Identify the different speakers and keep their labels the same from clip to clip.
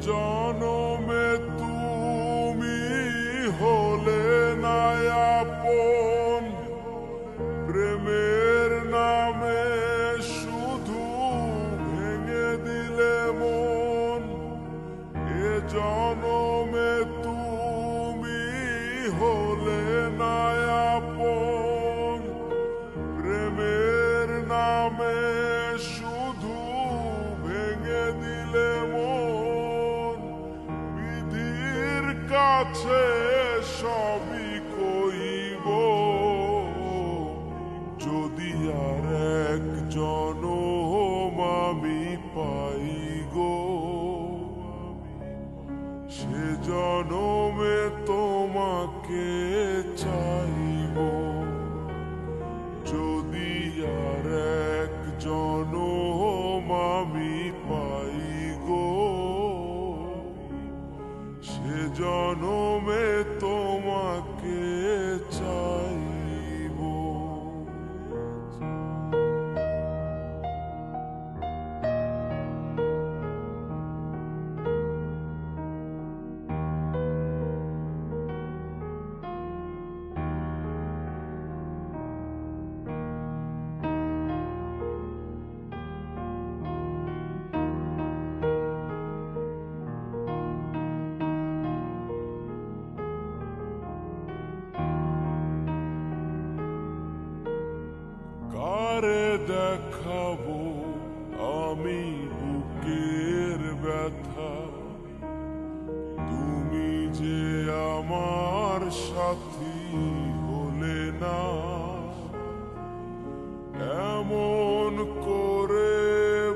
Speaker 1: জনমে তুমি হলে না আপন, প্রেমের নামে শুধু ভেঙে দিলে মন। এ জনমে তুমি হলে না আপন, প্রেমের নামে শুধু ভেঙে দিলে মন। বিধির কাছে সবই কইব, যদি আর এক জনম আমি পাই গো, সে জনমে তোমাকে চাইব। যদি আর এক জনম আমি পাই গো, সে জনমে তোমাকে চাইব। কারে দেখাবো আমি বুকের ব্যথা, তুমি যে আমার সাথী হলে না। এমন করে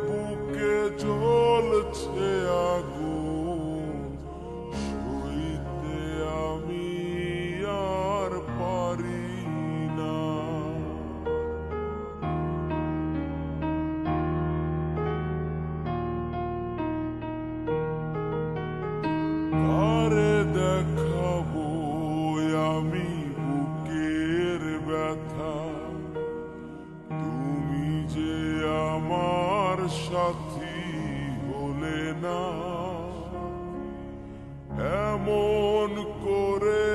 Speaker 1: বুকে জ্বলছে আগুন, সইতে আমি আর পারি না। কারে দেখাবো আমি বুকের ব্যথা, তুমি যে আমার সাথী হলে না। এমন করে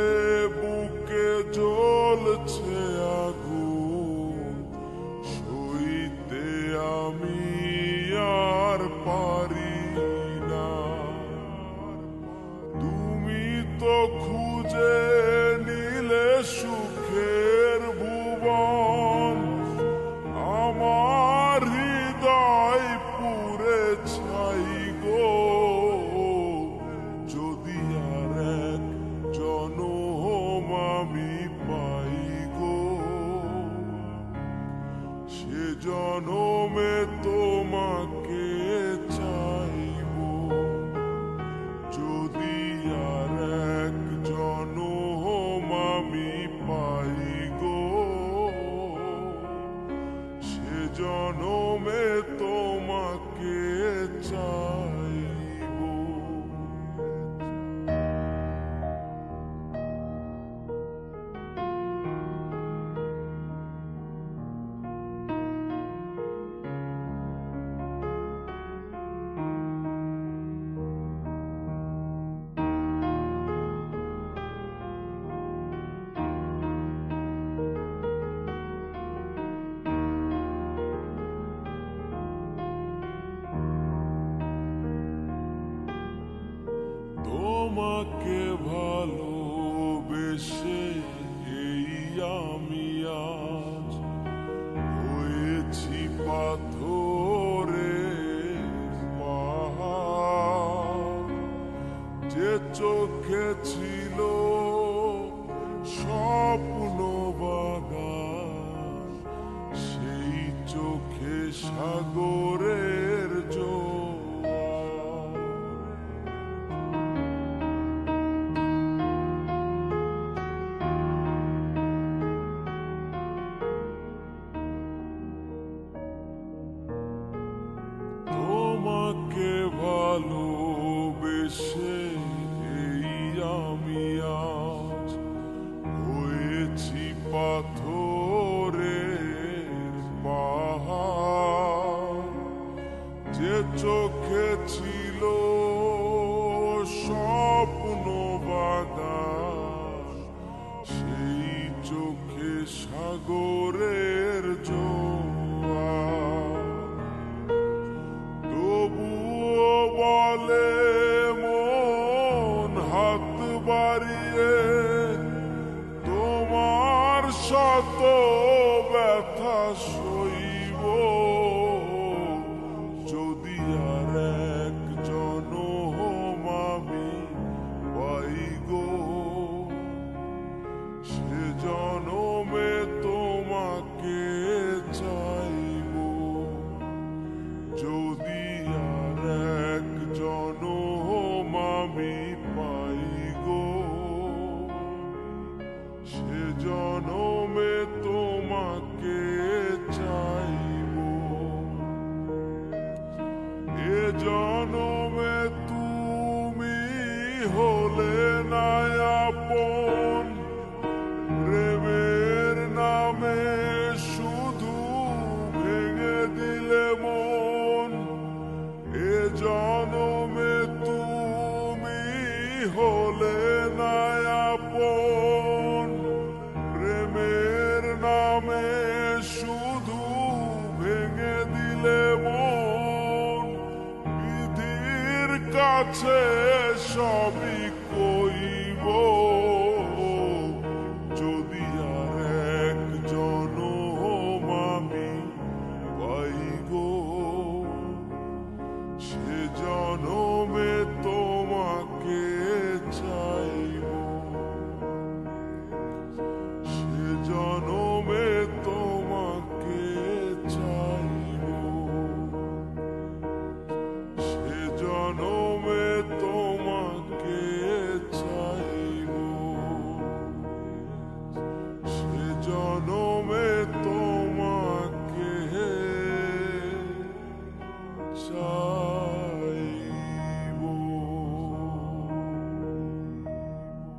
Speaker 1: বুকে জ্বলছে আগুন, সইতে আমি আর পারি না। তুমি তো খুঁজে নিলে সুখের ভুবন, আমার হৃদয় পুরে ছাই গো। যদি আর এক জনম আমি পাই গো, সে জনমে তোমাকে চাইব। যদি আর এক জনম আমি পাই গো, সে জনমে তোমাকে চাইব। তোমাকে ভালোবেসে এই আমি আজ হয়েছি পাথরের পাহাড়। যে চোখে ছিল স্বপ্ন বাগান, সেই চোখে সাগরের জোয়ার। তোমাকে ভালোবেসে এই আমি হলে না আপন, প্রেমের নামে শুধু ভেঙে দিলে মন। এ জনমে তুমি হলে না আপন, প্রেমের নামে শুধু ভেঙে দিলে মন। বিধির কাছে সবই কইব, যদি আর এক জনম আমি পাই গো, সে জনমে তোমাকে চাইব, সে জনমে তোমাকে চাইব, সে জনমে তোমাকে চাইব, সে জনমে